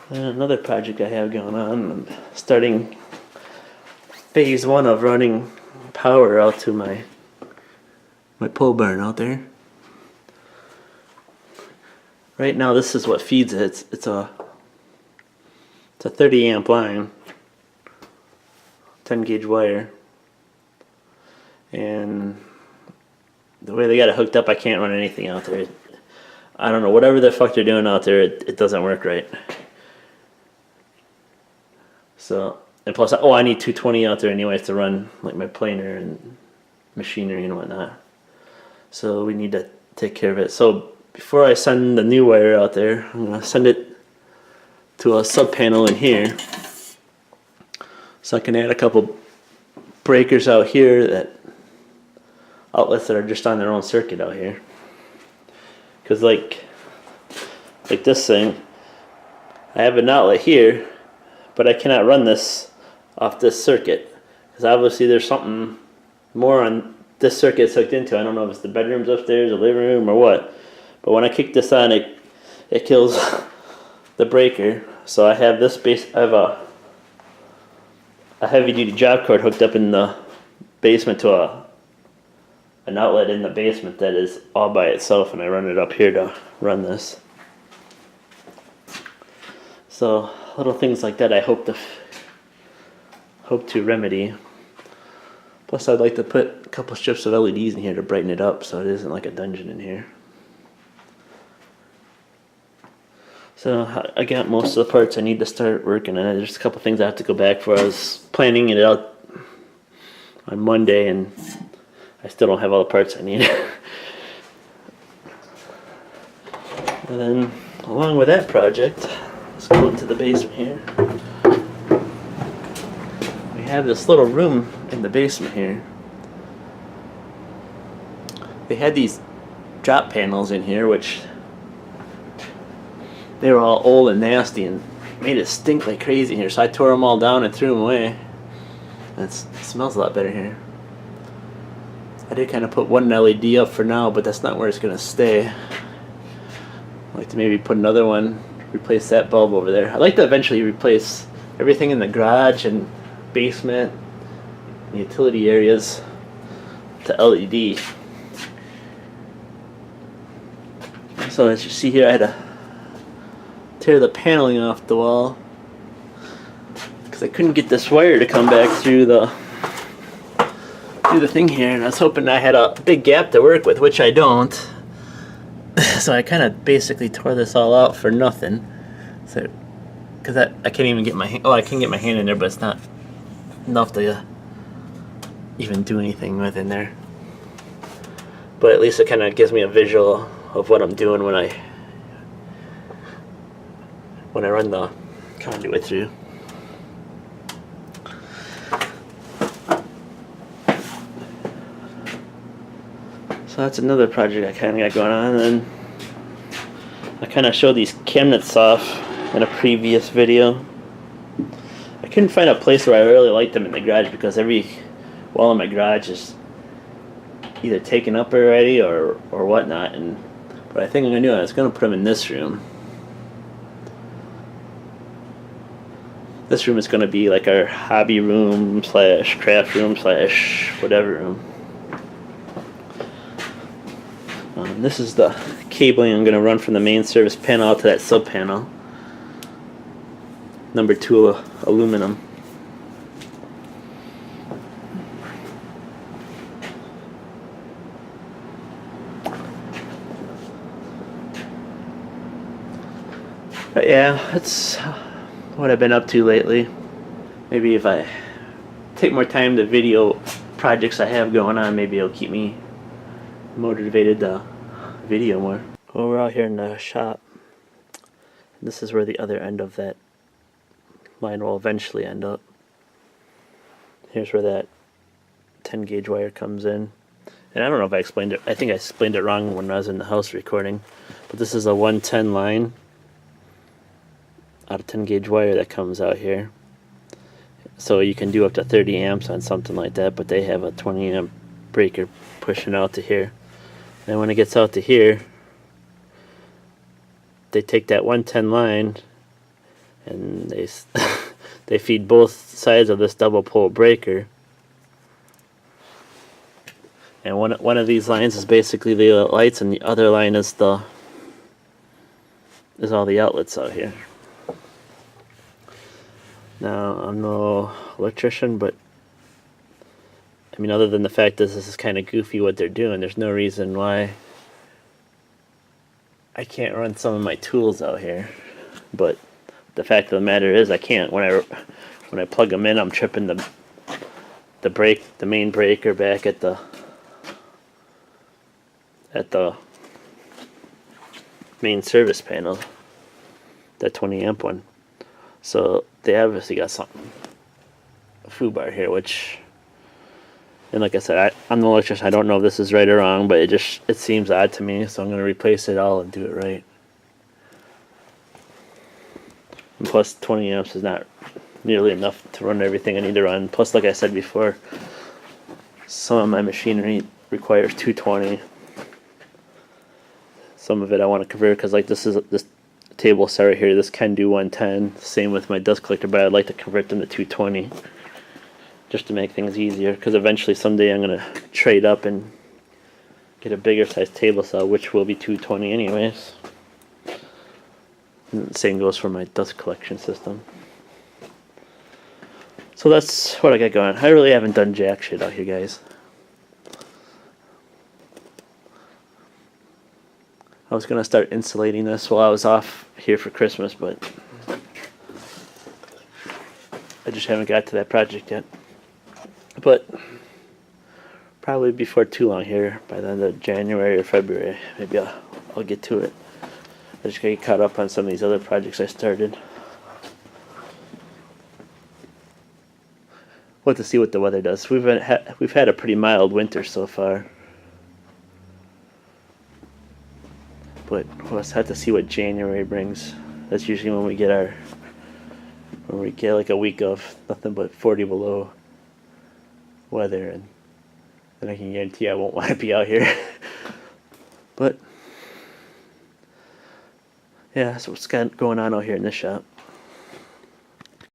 And another project I have going on, I'm starting phase 1 of running power out to my pole barn out there. Right now this is what feeds it. It's a 30 amp line, 10 gauge wire, and the way they got it hooked up, I can't run anything out there. I don't know, whatever the fuck they're doing out there, it doesn't work right. So, and plus, I need 220 out there anyways to run like my planer and machinery and whatnot. So we need to take care of it. So before I send the new wire out there, I'm gonna send it to a sub panel in here, so I can add a couple breakers out here, that outlets that are just on their own circuit out here. Because like this thing, I have an outlet here, but I cannot run this off this circuit, because obviously there's something more on this circuit it's hooked into. I don't know if it's the bedrooms upstairs, the living room, or what. But when I kick this on, it kills the breaker. So I have this I have a heavy duty job cord hooked up in the basement to an outlet in the basement that is all by itself, and I run it up here to run this. So little things like that I hope to remedy. Plus I'd like to put a couple strips of LEDs in here to brighten it up so it isn't like a dungeon in here. So I got most of the parts I need to start working on. There's a couple things I have to go back for. I was planning it out on Monday and I still don't have all the parts I need. And then along with that project, let's go into the basement here. We have this little room in the basement here. They had these drop panels in here, which they were all old and nasty and made it stink like crazy here. So I tore them all down and threw them away. And it smells a lot better here. I did kind of put one LED up for now, but that's not where it's going to stay. I'd like to maybe put another one, replace that bulb over there. I'd like to eventually replace everything in the garage and basement and utility areas to LED. So as you see here, I had to tear the paneling off the wall because I couldn't get this wire to come back through the thing here, and I was hoping I had a big gap to work with, which I don't. So I kind of basically tore this all out for nothing. So, because I can't even get my hand, I can get my hand in there, but it's not enough to even do anything with in there. But at least it kind of gives me a visual of what I'm doing when I run the conduit through. So that's another project I kind of got going on. And I kind of showed these cabinets off in a previous video. I couldn't find a place where I really liked them in the garage because every wall in my garage is either taken up already or whatnot. But I think I'm going to do it. I was going to put them in this room. This room is going to be like our hobby room / craft room / whatever room. This is the cabling I'm going to run from the main service panel out to that sub panel. Number 2 aluminum. But yeah, that's what I've been up to lately. Maybe if I take more time to video projects I have going on, maybe it'll keep me motivated to video more. Well, we're out here in the shop. This is where the other end of that line will eventually end up. Here's where that 10 gauge wire comes in. And I don't know if I explained it. I think I explained it wrong when I was in the house recording. But this is a 110 line out of 10 gauge wire that comes out here. So you can do up to 30 amps on something like that, but they have a 20 amp breaker pushing out to here. And when it gets out to here, they take that 110 line and they feed both sides of this double pole breaker. And one of these lines is basically the lights, and the other line is all the outlets out here. Now, I'm no electrician, but I mean, other than the fact that this is kind of goofy what they're doing, there's no reason why I can't run some of my tools out here. But the fact of the matter is, I can't. When I plug them in, I'm tripping the main breaker back at the main service panel, that 20 amp one. So they obviously got something, a foobar here, which, and like I said, I'm the electrician. I don't know if this is right or wrong, but it seems odd to me. So I'm going to replace it all and do it right. And plus, 20 amps is not nearly enough to run everything I need to run. Plus, like I said before, some of my machinery requires 220. Some of it I want to convert because, like, this table set right here, this can do 110. Same with my dust collector, but I'd like to convert them to 220 just to make things easier, because eventually someday I'm going to trade up and get a bigger size table saw, which will be 220 anyways. And the same goes for my dust collection system. So that's what I got going. I really haven't done jack shit out here, guys. I was going to start insulating this while I was off here for Christmas, but I just haven't got to that project yet. But probably before too long here, by the end of January or February, maybe I'll get to it. I just gotta get caught up on some of these other projects I started. We'll have to see what the weather does. We've had a pretty mild winter so far, but we'll have to see what January brings. That's usually when we get like a week of nothing but 40 below weather, and then I can guarantee I won't want to be out here. But yeah, that's what's going on out here in this shop.